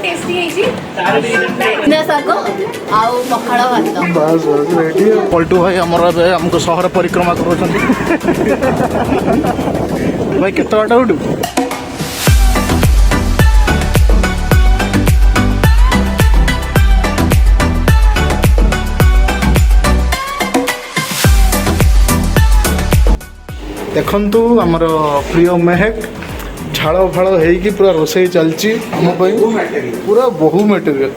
Tasty है जी ना sago आउ पखाड़ा भात बस बस रेडी पलटू भाई हमर हमको शहर परिक्रमा करोछंती भाई केते बाटा उठू देखंतु हमर प्रिय महक झाड़ फाड़ होगी पूरा रोसे चलची आम पूरा बहु मटेरियल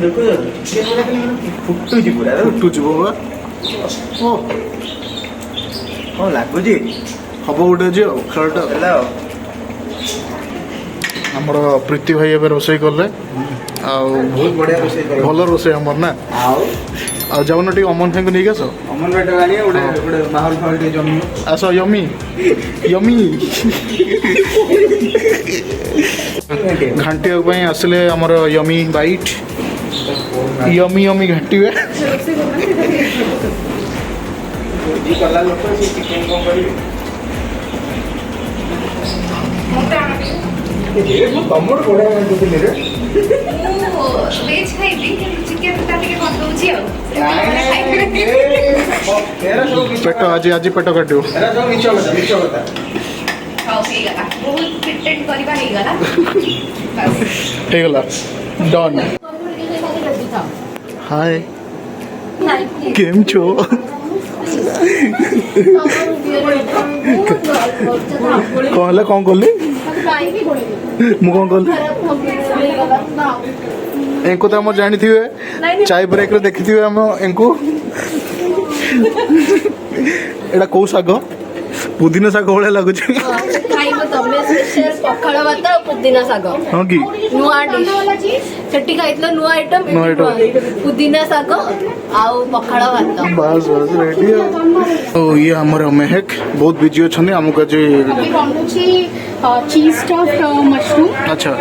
लगुच हम गोटे जी खेलटा आमर प्रीति भाई एवं रोसे कले भल रोसे आमर ना आ जाऊन टे अमन भाई को नहीं आस अमन भाई गोटे माहौल फाहौल जमी आस यमी यमी घाटी आसले आमर यमी बाइट यमी यमी घाटी तमर बड़ा वेज खाइबी चिकन ता टिके कर दोची पेट आज आज पेट काटो बहुत प्रिटेंड करबा हे गला हे गला डन हाय केम छो कहले कौन कहली मु कौन कहली एंको तो हम जानी थी चाय ब्रेक रे देखी थी हम एंको एटा को साग पुदीना साग भले लगुच खाइबो तमे स्पेशल पखाड़ा भात पुदीना साग हां की नुआ डिश सेठी खाइतलो नुआ आइटम पुदीना साग आउ पखाड़ा भात बस बस रेडी ओ ये हमर महक बहुत बिजी अछने हमको जे बनउची चीज स्टफ्ड मशरूम अच्छा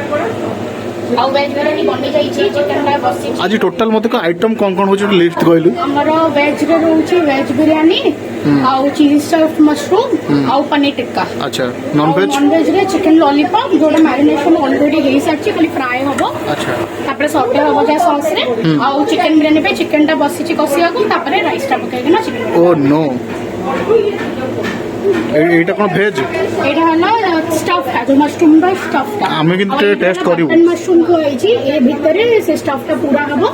आउ वेज बिरयानी बनि जाई छी चिकन ला बसी आज टोटल मते को आइटम कौन कौन होचे लिस्ट कहलु हमर वेज रे रहउची वेज बिरयानी आउ चीज स्टफ्ड मशरूम आउ पनीर टिक्का अच्छा नॉन वेज रे चिकन लॉलीपॉप जोडे मैरिनेशन ऑलरेडी हेई साची खाली फ्राई हबो अच्छा तापर सर्व हबो जा सॉस रे आउ चिकन बिरयानी पे चिकन ता बसी छी कसिया को तापर राइस ता पकाई के ना चिकन ओ नो एटा कोन भेज एटा हला स्टफ है जो मशरूम दा स्टफ ता हमें किंतु टेस्ट करिवो मशरूम को है जी ए भीतर से स्टफ ता पूरा हबो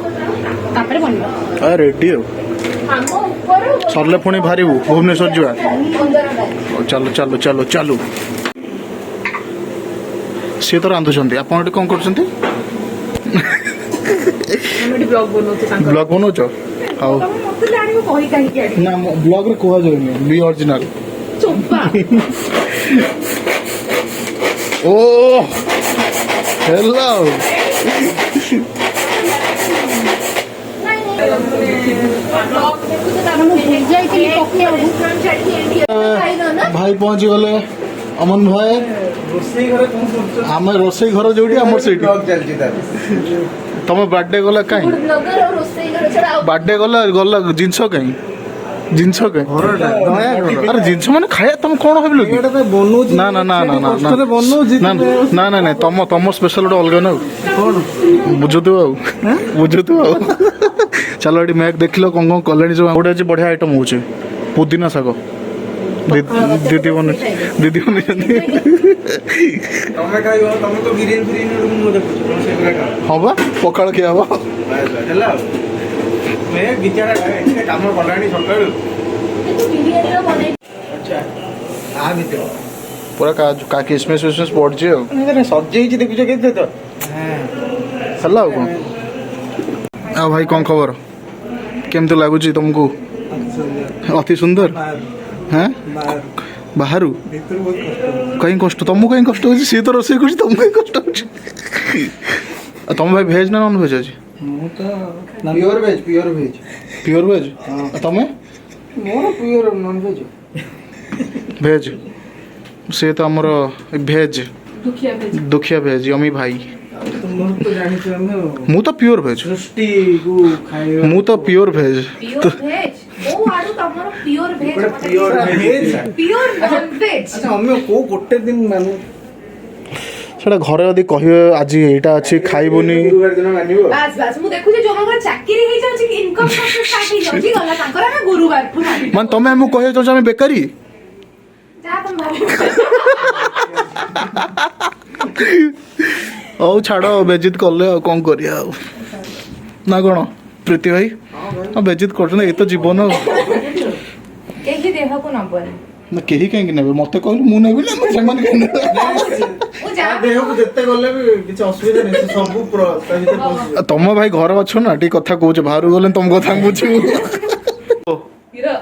तापर बनबो आ रेडी हो सरले पुणी बाहरबू भुवनेश्वर जा चलो चलो चलो चलो सी तो रांधुंट आप कौन कर ब्लॉग बनाऊच हाँ ना ब्लॉग रे कह जाए बी ओरिजिनल ओ हेलो भाई पहुंची गले अमन भाई आम रोसे घर जो तुम बर्थडे गला कहीं बर्थडे गला गला जिनस कहीं जिनस कहीं अरे जिनस माने खाया तुम कौन भाविल ना ना ना ना ना ना ना ना तुम तुम स्पेशल गोटे अलग ना बुझुतु बुझुतु चलो ये मैक देख लो कौन कौन कले गोटे बढ़िया आइटम हो पुदीना साग दीदी बन दीदी बन हाँ बा पखाड़ किया हम पूरा का किसमिस विसमिस पड़े सजे देखुच के हला कौन आ भाई कौन खबर केमती लगुच तुमको अति सुंदर हाँ बाहर कहीं कष्ट तुमको कहीं कष्ट हो सी तो रोसे कर तुमको कहीं कष्ट हो तुम भाई भेज ना नॉन भेज आज pure veg pure veg pure veg तमें मोर प्योर नॉन वेज भेज से तो आमर भेज दुखिया भेज यमी भाई मु तो प्योर भेज मु तो प्योर भेज ସେଟା ଘରେ ଯଦି କହିବେ ଆଜି ଏଇଟା ଅଛି ଖାଇବୁନି ଗୁରୁବାର ଦିନ ମାନିବ ବାସ୍ ବାସ୍ ମୁଁ ଦେଖୁଛି ଯୋଉମାନଙ୍କର ଚାକିରି ହେଇଯାଉଛି କି ଇନକମ୍ ସୋର୍ସ ଷ୍ଟାର୍ଟ ହେଇଯାଉଛି ଗଲା ତାଙ୍କର ଆମେ ଗୁରୁବାର ଠୁ ମାନିବା। ମାନେ ତମେ ଆମକୁ କହିବାକୁ ଚାହୁଁଛ ଆମେ ବେକାରୀ? ଯାହା ତମେ ଭାବିବ। ହଉ ଛାଡ଼ ବେଜିତ କଲେ ଆଉ କ'ଣ କରିବା ଆଉ ନା କ'ଣ ପ୍ରୀତି ଭାଇ? ହଁ ବେଜିତ କରୁଛନ୍ତି ଏଇ ତ ଜୀବନ ଆଉ। କେହି ଦେହକୁ ନବନି। ନା କେହି କାହିଁକି ନେବେ ମତେ କହିଲେ ମୁଁ ନେବି ନା ସେମାନେ କାହିଁକି ନେବେ? ମୁଁ ଯାହା ଦେହକୁ ଯେତେ ଗଲେ ବି କିଛି ଅସୁବିଧା ନାହିଁ ସେ ସବୁ ତା ଭିତରେ ପଶିଯିବ। ତମ ଭାଇ ଘରେ ଅଛ ନା ଟିକେ କଥା କହୁଛ ବାହାରକୁ ଗଲେ ତମ କଥା ମୁଁ ବୁଝିବୁ।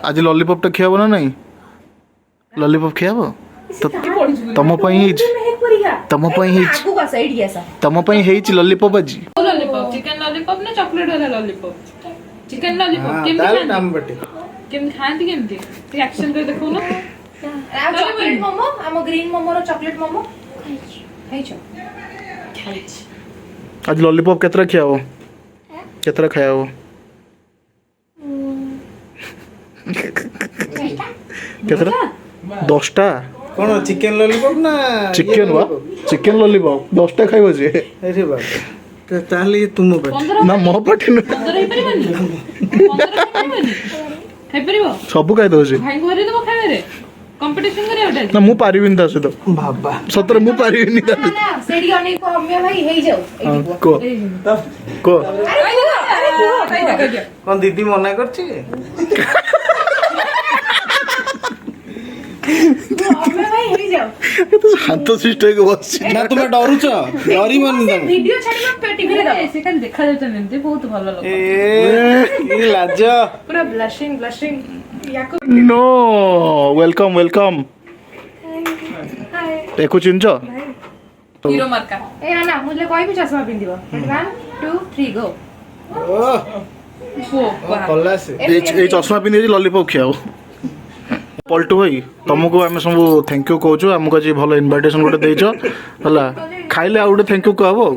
ଆଜି ଲଲିପପ୍ ଟା ଖିଆବ ନା ନାଇଁ? ଲଲିପପ୍ ଖିଆବ? ତମ ପାଇଁ ହେଇଛି ତମ ପାଇଁ ହେଇଛି ତମ ପାଇଁ ହେଇଛି ଲଲିପପ୍ ଆଜି। लॉलीपॉप चिकन लॉलीपॉप ना चॉकलेट वाला लॉलीपॉप चिकन लॉलीपॉप ତାହେଲେ ନାମ ବେଟି केमती खाती केमती रिएक्शन कर देखो ना ଚକଲେଟ୍ ମୋମୋ ଆମ ଗ୍ରୀନ୍ ମୋମୋର ଚକଲେଟ୍ ମୋମୋ ଖାଇଛ? खाइछ ଆଜି ଲଲିପପ୍ କେତେଟା ଖିଆବ? କେତେଟା ଖାଇବ? କେତେଟା? 10ଟା? କଣ ଚିକେନ ଲଲିପପ୍ ନା ଚିକେନ ବା ଚିକେନ ଲଲିପପ୍ 10ଟା ଖାଇବ ଯେ। ଆରେ ବାବା ତାହେଲେ ଇଏ ତୁମ ପାଟି ନା ମୋ ପାଟି ନୁହେଁ पंदर हे परिबनी हे परिबो ସବୁ ଖାଇଦେଉଛି। भाई घरे तो खाइबे रे कंपटीशन करे ओटा ନା ମୁଁ ପାରିବିନି ତା ସହିତ ବାବା ସତରେ ମୁଁ ପାରିବିନି ତା ସହିତ। ସେଇଠି ଅନେକ ଅମ୍ୟ ଭାଇ ହେଇଯାଉ ହଁ, କୁହ କୁହ। କଣ ଦିଦି ମନା କରୁଛି ଅମ୍ୟ ଭାଇ ହେଇଯାଉ ଶାନ୍ତ ଶିଷ୍ଟ ହେଇକି ବସିଛି। ନା ତୁମେ ଡରୁଛ ଡରିବନି ତମେ ଭିଡିଓ ଛାଡ଼ିବା ଟିଭିରେ ଦବ से कान देखा जाउछ एमती बहुत भलो लोग ଏ କି ଲାଜ ପୁରା ବ୍ଲशिंग ବ୍ଲशिंग ୟାକୁ नो वेलकम वेलकम एको चिन्ह हीरो मार्का ଏ ନା ମୁଁ ଯେ କହିବି ଚଷମା ପିନ୍ଧିବ 1 2 3 गो वो କଲା ସେ ଏଇ ଚଷମା ପିନ୍ଧି ଲଲିପପ୍ ଖିଆଉ। ପଲ୍ଟୁ ଭାଇ ତମକୁ ଆମେ ସବୁ ଥ୍ୟାଙ୍କ ୟୁ କହୁଛୁ ଆମକୁ ଆଜି ଭଲ ଇନଭାଇଟେସନ ଗୋଟେ ଦେଇଛ ହେଲା ଖାଇଲେ ଆଉ ଗୋଟେ ଥ୍ୟାଙ୍କ ୟୁ କୁହବ ଆଉ।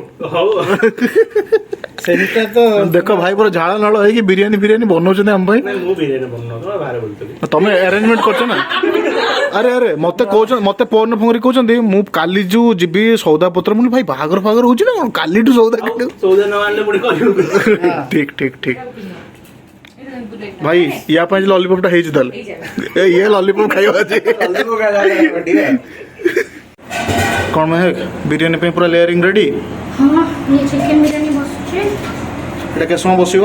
ସେଟା ତ ଦେଖ ଭାଇ ପୁରା ଝାଳ ନାଳ ହେଇକି ବିରିୟାନୀ ଫିରିୟାନୀ ବନଉଛନ୍ତି ଆମ ପାଇଁ। ମୁଁ ବିରିୟାନୀ ବନାଉ ବାହାରେ ବୋଲୁଥିଲି ତମେ ଆରେଞ୍ଜମେଣ୍ଟ କରୁଛ ନା? ଆରେ ଆରେ ମତେ କହୁଛନ୍ତି ମତେ ପଅନ ଫୋନ କରି କହୁଛନ୍ତି ମୁଁ କାଲି ଯୋଉ ଯିବି ସଉଦା ପତ୍ର ମୁଁ କହିଲି, ଭାଇ ବାହାଘର ଫାଘର ହଉଛି ନା କଣ କାଲିଠୁ ସଉଦା କିଣିବୁ? ସଉଦା ନ ଆଣିଲେ ପୁଣି କରିବୁ ଠିକ ଠିକ ଠିକ ଭାଇ ୟା ପାଇଁ ଲଲିପପ୍ ଟା ହେଇଛି ତାହେଲେ ଇଏ ଲଲିପପ୍ ଖାଇବା ଆଜି। କଣ ମେହେକ ବିରିୟାନୀ ପାଇଁ ପୁରା ଲେୟାରିଂ ରେଡି? हाँ ये चिकन बिरयानी बसुचे ଏଇଟା କେତେ ସମୟ ବସିବ?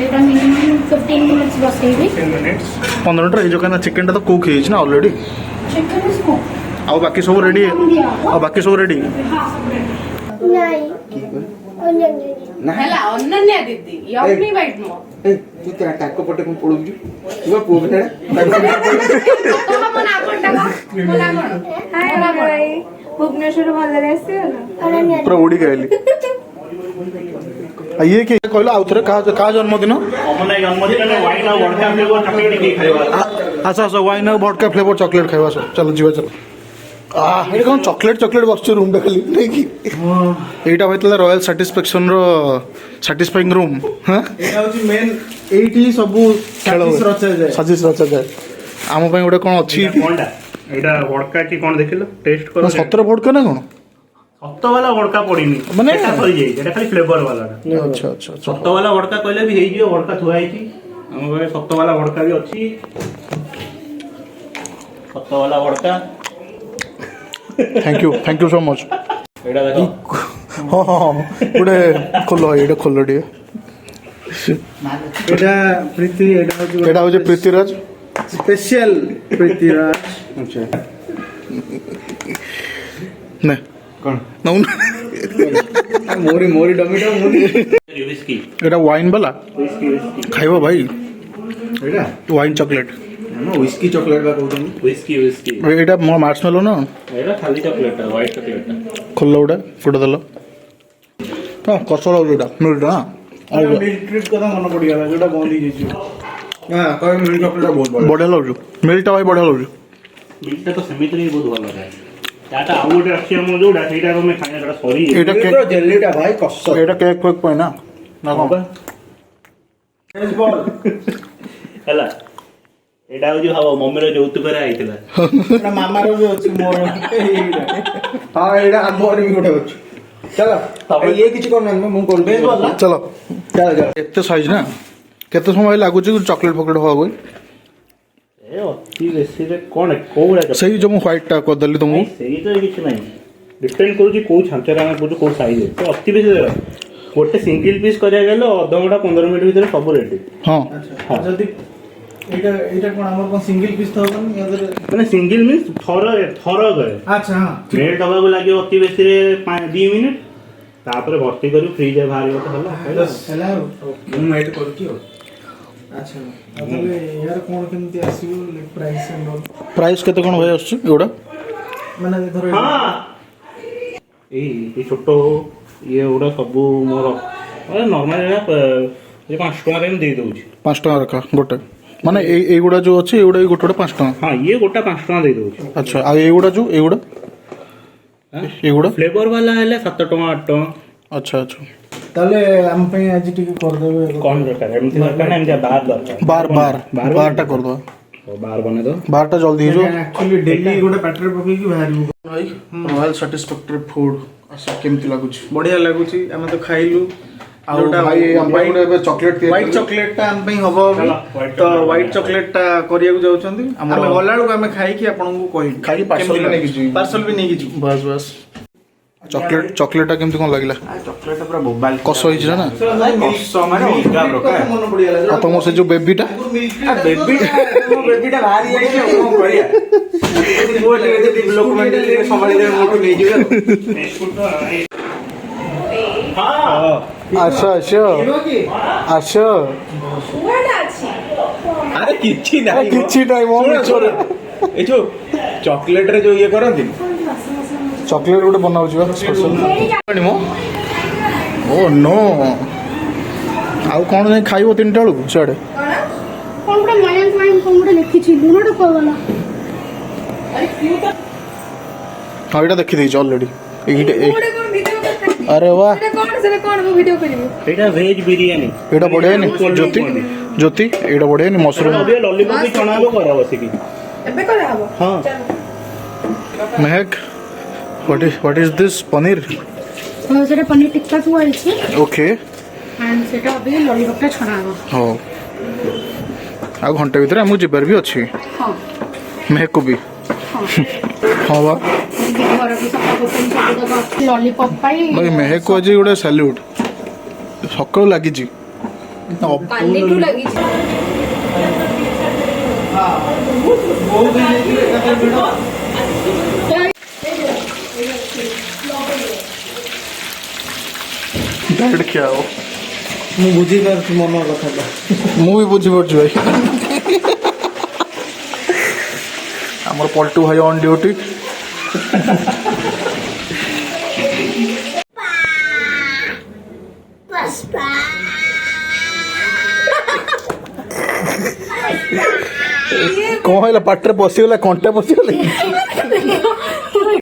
एटा मिनिमम 15 मिनिट्स बसेबी 15 ମିନିଟ୍ ହେଇଯିବ କାହିଁକିନା ଚିକେନଟା ତ କୁକ୍ ହେଇଯାଇଛି ନା ଅଲରେଡି। चिकन इसको ଆଉ ବାକି ସବୁ ରେଡି ଆଉ ବାକି ସବୁ ରେଡି। नहीं ହେଲା ଅନନ୍ୟା ଦିଦି ୟମ୍ମି ବାଇଟ୍ ମୋ ତୁ ତାଙ୍କ ପଟେ କଣ ପଳଉଛୁ ତୁ ବା ପୁଅ ପିଲା ମୋ ନା କଣଟା କଣ ମୋ ନା କଣ हाय भाई भुवनेश्वर भलरे आसीला अनन्या ପୁରା ଉଡ଼ିକି ଆଇଲି। ଇଏ କି କହିଲ ଆଉ ଥରେ କାହା ଜନ୍ମଦିନ? ଅମନ ଜନ୍ମଦିନ ୱାଇନ୍ ଆଉ ବଡକା ଫ୍ଲେଭର ଚକଲେଟ୍ ଟିକେ ଖାଇବା ଆସ ଆସ ୱାଇନ୍ ଆଉ ଭଡକା ଫ୍ଲେଭର ଚକଲେଟ୍ ଖାଇବା ଆସ ଚାଲ ଯିବା ଚାଲ। ଏଇଟା କ'ଣ ଚକଲେଟ୍ ଚକଲେଟ୍ ବସୁଛି ରୁମ୍ଟା ଖାଲି ନାଇଁ କି? ଏଇଟା ହୋଇଥିଲା ରୟାଲ ସାଟିସ୍ଫାକ୍ସନର ସାଟିସ୍ଫାଇଂ ରୁମ୍। ହଁ ଏଇଟା ହଉଛି ମେନ୍ ଏଇଠି ସବୁ ଖେଳ ସାଜିଶ ରଚାଯାଏ ସାଜିଶ ରଚାଯାଏ। ଆମ ପାଇଁ ଗୋଟେ କ'ଣ ଅଛି? କଣଟା ଏଇଟା ବଡକା କି କଣ ଦେଖିଲ ଟେଷ୍ଟ କର ସତରେ ଭଡକା ନା କ'ଣ? ସତ ବାଲା ବଡକା ପଡିନି ମାନେ- ଏଟା ସରିଯାଇଛି ଏଟା ଖାଲି ଫ୍ଲେଭର ବାଲାଟା ଆଚ୍ଛା ଆଚ୍ଛା ଆଚ୍ଛା ସତ ବାଲା ବଡକା କହିଲେ ବି ହେଇଯିବ ବଡକା ଥୁଆ ହେଇଛି ଆମ ଘରେ ସତ ବାଲା ବଡକା ବି ଅଛି ସତ ବାଲା ବଡକା ଥ୍ୟାଙ୍କ ୟୁ ସୋ ମଚ୍। ଏଇଟା ଦେଖ ହଁ ହଁ ହଁ ଗୋଟେ ଖୋଲ ଏଇଟା ଖୋଲ ଟିକେ। ଏଇଟା ପ୍ରୀତି ଏଇଟା ହଉଛି ପ୍ରୀତିରାଜ। ସ୍ପେଶିଆଲ ପ୍ରୀତିରାଜ ଆଚ୍ଛା ନେ କଣ ନଉନ ମୋରି ମୋରି ଡମିଟା ମୋରି ୱିସ୍କି ଏଇଟା ୱାଇନ୍ ବାଲା ଖାଇବ ଭାଇ ଏଇଟା ୱାଇନ୍ ଚକଲେଟ୍। ଆମ ହ୍ୱିସ୍କି ଚକଲେଟ୍ ବା କହୁଛନ୍ତି ୱିସ୍କି ଏଇଟା ମୋ ମାର୍ସମେଲୋ ନା ଏଇଟା ଖାଲି ଚକଲେଟଟା ହ୍ୱାଇଟ୍ ଚକଲେଟଟା ଖୋଲ ଗୋଟେ ଦେଲ ହଁ କଷ ଲାଗୁଛି ଏଇଟା ମିଲ୍ଟା ନା ମିଲ୍କ ଟ୍ରିଟ୍ କଥା ମନେ ପଡ଼ିଗଲା ଯୋଉଟା ବନ୍ଦ ହେଇଯାଇଛି ହଁ କହିବେ ମିଲ୍କ ଚକଲେଟ୍ ବହୁତ ଭଲ ବଢ଼ିଆ ଲାଗୁଛି ମିଲ୍ଟା ଭାଇ ବଢ଼ିଆ ଲାଗୁଛି। ମିଲ୍କଟା ତ ସେମିତିରେ ବି ବହୁତ ଭଲ ଥାଏ ତାଟା ଆଉ ଗୋଟେ ଅଛି ଆମ ଯୋଉଟା ସେଇଟା ଆମେ ଖାଇବା ସେଟା ସରିଯାଇଛି ଏଇଟା କେକ୍ ଜେଲିଟା ଭାଇ କଷ ଏଇଟା କେକ୍ ଫେକ୍ ପାଇଁ ନା ନା କ'ଣ? ହେଲା ଏଇଟା ହଉଛି ଭାବ ମମିର ଯୌତୁକରେ ଆଇଥିଲା। ଏଇଟା ମାମାର ବି ଅଛି ମୋର ଏଇଟା। ହଁ ଏଇଟା ଆମର ବି ଗୋଟେ ଅଛି। ଚାଲ ଇଏ କିଛି କରୁନାହାନ୍ତି ମୁଁ କରୁଛି। ଚାଲ ଏତେ ସାଇଜ ନା କେତେ ସମୟ ଲାଗୁଛି ଚକଲେଟ୍ ଫକଲେଟ୍ ହବାକୁ? ଏ ଅତି ବେଶୀରେ କ'ଣ କୋଉଗୁଡ଼ା ସେଇ ଯୋଉ ମୁଁ ହ୍ୱାଇଟ୍ ଟା କରିଦେଲି ତମକୁ ସେଇଥିରେ କିଛି ନାହିଁ ଡିପେଣ୍ଡ କରୁଛି କୋଉ ଛାଞ୍ଚରେ ଆମେ କରୁଛୁ କୋଉ ସାଇଜ ଅତି ବେଶୀ ଗୋଟେ ସିଙ୍ଗଲ ପିସ୍ କରିବାକୁ ଗଲେ ଅଧଘଣ୍ଟା 15 ମିନିଟ୍ ଭିତରେ ସବୁ ରେଡି। ହଁ ଯଦି ଏଇଟା କ'ଣ ଆମର କ'ଣ ସିଙ୍ଗଲ ପିସ୍ ତ ହବନି ମାନେ ସିଙ୍ଗଲ ମିନ୍ସ ଥର କରେ। ଆଚ୍ଛା ହଁ ମେଲ୍ଟ ହେବାକୁ ଲାଗିବ ଅତି ବେଶୀରେ 2 ମିନିଟ୍ ତାପରେ ଭର୍ତ୍ତି କରି ଫ୍ରିଜରେ ବାହାରିବ ତ ହେଲା ହେଲା ଆଉ ମୁଁ ମେଲ୍ଟ କରୁଛି ଆଉ। ଆଚ୍ଛା ତାହେଲେ ଏହାର କ'ଣ କେମିତି ଆସିବ ପ୍ରାଇସ୍ ପ୍ରାଇସ୍ କେତେ କ'ଣ ଭାଇ ଆସୁଛି ଏଗୁଡ଼ା? ମାନେ ଧର ଏଇ ଛୋଟ ଇଏ ଗୁଡ଼ା ସବୁ ମୋର ନର୍ମାଲ ଏଇଟା 5 ଟଙ୍କାରେ ମୁଁ ଦେଇଦେଉଛି। 5 ଟଙ୍କା ଲେଖା ଗୋଟେ ମାନେ এইগুড়া ଯୋଉ ଅଛି ଏଗୁଡ଼ା ଗୋଟେ ଗୋଟେ 5 ଟଙ୍କା। ହଁ ଇଏ ଗୋଟା 5 ଟଙ୍କା ଦେଇଦେଉଛି। ଆଚ୍ଛା ଆଉ ଏଇଗୁଡ଼ା ଯୋଉ ଏଇଗୁଡ଼ା ଫ୍ଲେଭର ବାଲା ହେଲେ 7 ଟଙ୍କା 8 ଟଙ୍କା। ଆଚ୍ଛା ଆଚ୍ଛା ତାହେଲେ ଆମ ପାଇଁ ଆଜି ଟିକେ କରିଦେବେ କ'ଣ ଦରକାର ଏମିତି ଦରକାର ନା ଏମିତି ବାର ଦରକାର ବାରଟା କରିଦେବା ବାର ବନେଇଦେବ ବାରଟା ଜଲ୍ଦି ହେଇଯିବ। ଆକ୍ଚୁଆଲି ଡେଲି ଗୋଟେ ପାଟିରେ ପକେଇକି ବାହାରିବୁ। ଭାଇ ରୟାଲ ସାଟିସ୍ଫାକ୍ଟୋରୀ ଫୁଡ୍ ଆସ କେମିତି ଲାଗୁଛି? ବଢିଆ ଲାଗୁଛି ଆମେ ତ ଖାଇଲୁ। ଆଉ ଭାଇ ଆମ ପାଇଁ ଗୋଟେ ଏବେ ଚକଲେଟ୍ ହ୍ୱାଇଟ୍ ଚକଲେଟ୍ ଟା ଆମ ପାଇଁ ହବ ତ ହ୍ୱାଇଟ୍ ଚକଲେଟ୍ ଟା କରିବାକୁ ଯାଉଛନ୍ତି। ଆମେ ଗଲା ବେଳକୁ ଆମେ ଖାଇକି ଆପଣଙ୍କୁ କହିବୁ ଖାଇକି ପାର୍ସଲ ନେଇକି ଯିବୁ। ପାର୍ସଲ ବି ନେଇକି ଯିବୁ। ବାସ୍ ବାସ୍ ଚକଲେଟ୍ ଟା କେମିତି କ'ଣ ଲାଗିଲା? ଚକଲେଟ୍ ପୁରା ବୋବାଲ କଷ ହେଇଛି ନା କଷ ମାନେ ଅଲଗା ପ୍ରକାର। ମନେ ପଡ଼ିଗଲା ଆଉ ତମ ସେ ଯୋଉ ବେବିଟା ବେବିଟା ବାହାରି ଯାଇଛି ଆଉ କ'ଣ କରିବା। ମୁଁ ଟିକେ ଡେଭଲପମେଣ୍ଟ ଟିକେ ସମ୍ଭାଳିଦେବେ ମୋଠୁ ନେଇଯିବେ। ଆସ ଆସ ଆରେ କିଛି ନାହିଁ କିଛି ନାହିଁ ମୋ ମିଛରେ ଏ ଯୋଉ ଚକଲେଟ୍ ରେ ଯୋଉ ଇଏ କରନ୍ତି ଚକଲେଟ୍ ଗୋଟେ ବନାଉଛି ବା ସ୍ପେଶାଲ ମୋ ଓ ନୋ ଆଉ କ'ଣ ଯାଇ ଖାଇବ 3ଟା ବେଳକୁ ସିଆଡ଼େ? କ'ଣ ଗୋଟେ ମାୟାଙ୍କ କ'ଣ ଗୋଟେ ଲେଖିଛି ଲୁଣଟା କହିଗଲା। ହଁ ଏଇଟା ଦେଖିଦେଇଛି ଅଲରେଡ଼ି ଆରେ ବା ଏଇଟା ଭେଜ୍ ବିରିୟାନୀ ଏଇଟା ବଢ଼ିଆନି ଜ୍ୟୋତି ଏଇଟା ବଢ଼ିଆନି ମସରୁମ୍ ଲଲିପପ୍ ବି ଛଣା ହବ କର ବସିକି ଏବେ କରାହବ। ହଁ Mehek what is this paneer? ସେଟା ପନିର ଟିକ୍କା ଥୁଆ ହେଇଛି ଓକେ ଆଣ୍ଡ ସେଟା ଏବେ ଲଲିପପଟା ଛଣା ହବ। ହଉ ଆଉ ଘଣ୍ଟେ ଭିତରେ ଆମକୁ ଯିବାର ବି ଅଛି। ହଁ ମେହେକକୁ ବି ହଁ ବା ଘରକୁ ସଫା କରୁଛନ୍ତି ଲଲିପପ ପାଇଁ ଭାଇ ମେହେକକୁ ଆଜି ଗୋଟେ ସାଲ୍ୟୁଟ୍ ସକାଳୁ ଲାଗିଛି କାଲିଠୁ ଲାଗିଛି। ଡାଇରେକ୍ଟ ଖିଆ ହବ। ମୁଁ ବୁଝିପାରୁଛି ମନ କଥାଟା। ମୁଁ ବି ବୁଝିପାରୁଛି ଭାଇ। ଆମର ପଲ୍ଟୁ ଭାଇ ଅନ୍ ଡ୍ୟୁଟି। କ'ଣ ହେଲା ପାଟିରେ ପଶିଗଲା କଣ୍ଟା ପଶିଗଲା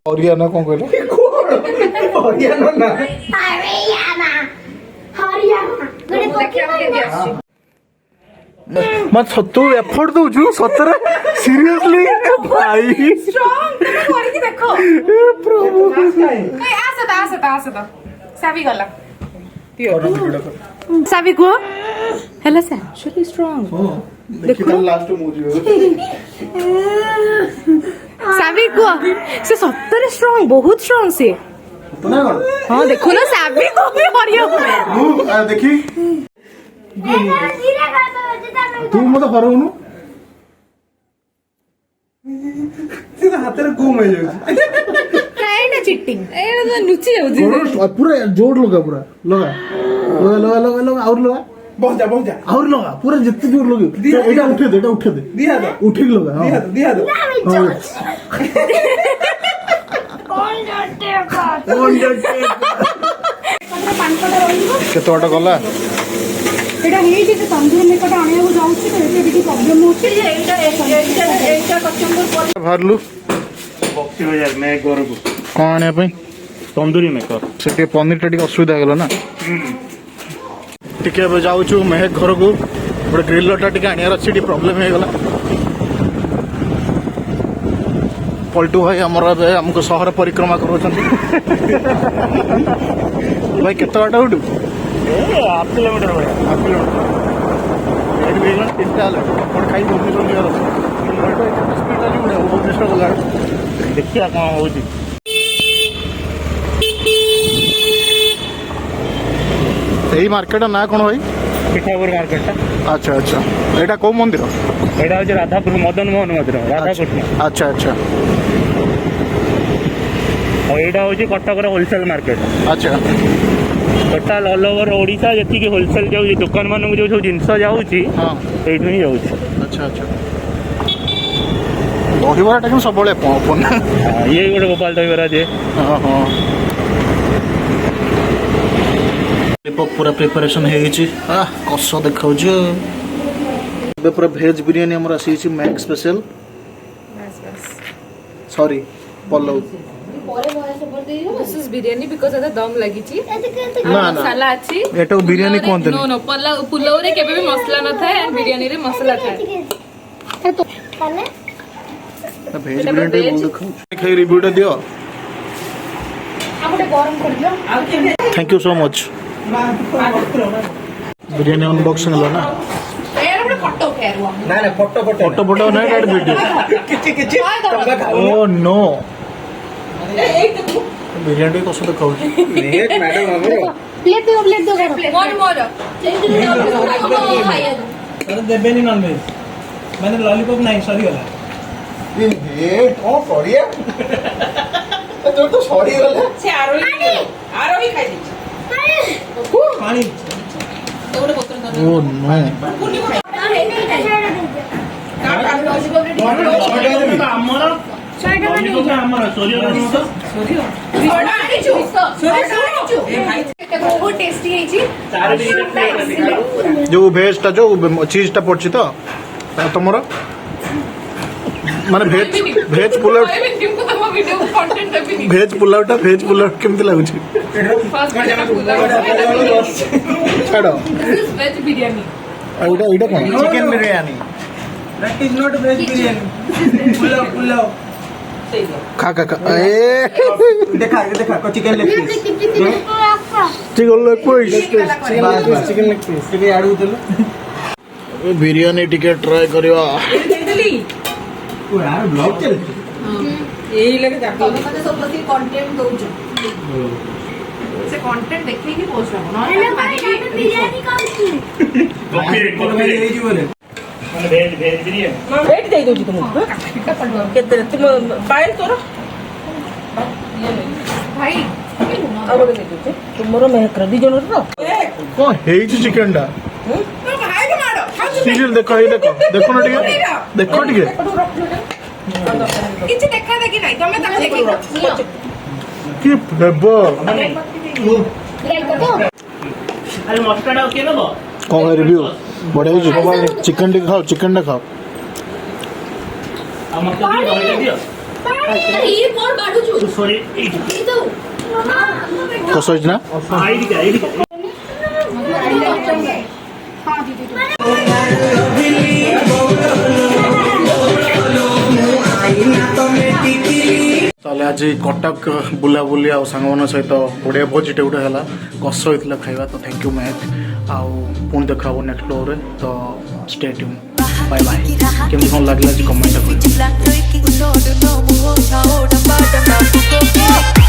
ହରିୟାଣା କ'ଣ କହିଲା? ତୁ ଏଫର୍ଟ ଦଉଛୁ ସତରେ ସିରିୟସଲି ଭାଇ ସାବି କୁହ ହେଲା ସେ ଆକ୍ଚୁଆଲି ଷ୍ଟ୍ରଙ୍ଗ ସାବି କୁହ ସେ ସତରେ ଷ୍ଟ୍ରଙ୍ଗ ବହୁତ ଷ୍ଟ୍ରଙ୍ଗ ସେ ହଁ ଦେଖୁନ ସାବି କବି ହରିଆ ଦେଖି ତୁ ମତେ ହରଉନୁ ହାତରେ ଗୁମ୍ ହେଇଯାଉଛି। ଚିଟିଂ ଏଇଟା ଲୁଚି ଯାଉଛି ପୁରା ଜୋର ଲଗା ପୁରା ଲଗା ଲଗା ଲଗା ଲଗା ଲଗା ଆହୁରି ଲଗା ବଞ୍ଜା ବଞ୍ଜା ଆହୁରି ଲଗା ପୁରା ଯେତେ ଜୋର ଲଗେଇବୁ ଏଇଟା ଉଠେଇ ଦେ ଦିହା ଦେ ଉଠିକି ଲଗା ହଁ ଦିହା ଦେ କେତେ ବାଟ ଗଲା? ସେଟା ହେଇଛି ସେ ତନ୍ଦୁର ନିକଟ ଆଣିବାକୁ ଯାଉଛି ତ ଏଠି ଟିକେ ପ୍ରୋବ୍ଲେମ ହଉଛି ଏଇଟା କଷ୍ଟମର ବାହାରିଲୁ ଘରକୁ କ'ଣ ଆଣିବା ପାଇଁ? ତନ୍ଦୁରୀ ମେକର ସେ ଟିକେ ପନିରଟା ଟିକେ ଅସୁବିଧା ହେଇଗଲା ନା ଟିକେ ଏବେ ଯାଉଛୁ ମେହେକ ଘରକୁ ଗୋଟେ ଗ୍ରିଲରଟା ଟିକେ ଆଣିବାର ଅଛି ଟିକେ ପ୍ରୋବ୍ଲେମ ହେଇଗଲା पलटू भाई आमर आमको सहर परिक्रमा कर भाई केत बाट उठू हाफ किलोमीटर भଳିଆ हाफ किलोमीटर तीनटा खाई भुवनेश्वर भुवनेश्वर गला ଦେଖିବା କ'ଣ ହଉଛି। यही मार्केट ना कौन भाई ପିଠାପୁର ମାର୍କେଟଟା। अच्छा अच्छा एटा कौ मंदिर ଏଇଟା ହଉଛି ରାଧାପୁର ମଦନ ମୋହନ ମନ୍ଦିର ରାଧାକୃଷ୍ଣ। अच्छा अच्छा ଆଉ ଏଇଟା ହଉଛି କଟକର ହୋଲସେଲ ମାର୍କେଟ। अच्छा ଟୋଟାଲ ଅଲ୍ ଓଭର ଓଡ଼ିଶା ଯେତିକି ହୋଲସେଲ ଯାଉଛି ଦୋକାନ ମାନଙ୍କୁ ଯୋଉ ସବୁ ଜିନିଷ ଯାଉଛି हाँ ଏଇଠୁ ହିଁ ଯାଉଛି। अच्छा अच्छा दहीबराटा कि सब ओपन ଇଏ ଗୋଟେ ଗୋପାଳ ଦହିବରା ଯେ हाँ हाँ पूरा प्रिपरेशन कष देखा पूरा भेज बिरियानी आम आसी मैक special sorry Pallav This is biryani because of the dum lagichi. ना ना मसाला अछि। एटा बिरियानी कहते नो नो पुलाव रे केबे भी मसला न थाए एंड बिरियानी रे मसला थाए। भेज बिरियानी बोल देखो खाई रिव्यूटा दियो thank you so much biryani unboxing हला ना ना फोटो फोटो फोटो ना एड वीडियो ओ नो बिरियानी कसो देखाउ मैडम मोर देबेनी नॉन वेज मैंने लॉलीपॉप नहीं सॉरी गला ये कौन सॉरी है तो सॉरी गला ସେ ଆର ବି ଖାଇ ଦେଇଛି। पानी ओ नो बहुत टेस्टी है जी। जो भेज टा जो चीज टा पड़छि तो तमरो माने भेज पुलाव भेज पुलाव केमति लागु छी छाड़ो वेज बिरयानी एटा एटा कोन chicken biryani that is not veg biryani pulao खा खा खा ए देखा को chicken leg piece chicken leg piece chicken leg piece के आडू देलो बिरयानी टिके ट्राई करिवा ओ यार ब्लॉग चल यही लगे जाको ତମେ ମତେ ସବୁ ପ୍ରତି କଣ୍ଟେଣ୍ଟ ଦଉଛ ସେ କଣ୍ଟେଣ୍ଟ ଦେଖେଇକି ପୋଷ୍ଟ ହବ ନହେଲେ ବିରିୟାନୀ ଖାଉଛି ये जी बोले ମାନେ ଭେଜ ବିରିୟାନୀ वेट दे दोजी तुमको केते तुम पाइल तोर ଭାଇ अब दे दोजे तुमरो मेहकर दी जन रो को हेई चिकन टा तो भाई के मारो सीरियल देखो ही देखो देखो ना टिके देखो टिके किछ देखा देखी नहीं तमे तक देखी की फ्लेवर ଆରେ ମଷ୍ଟର୍ଡ ଆଉ କିଏ ନେବ कौन रिव्यू बढ़िया होची चिकन टिके खाओ चिकन टा खाओ ଆଉ ମତେ ଟିକେ ରହିଲେ ଦିଅ ये मोर बाडू छु ସରି ई तो कसो होची ना ଏଇଠି हां दीदी ताले आज कटक बुलाबुली आ सांगमान सहित बढ़िया भोजिटे गोटे है कष होता खाଇବା तो थैंक यू मैक आउ पुणी देखा हम नेक्स्ट फ्लोर रे तो स्टे ट्यून बाय बाय केमती कौन लगला कमेंट कर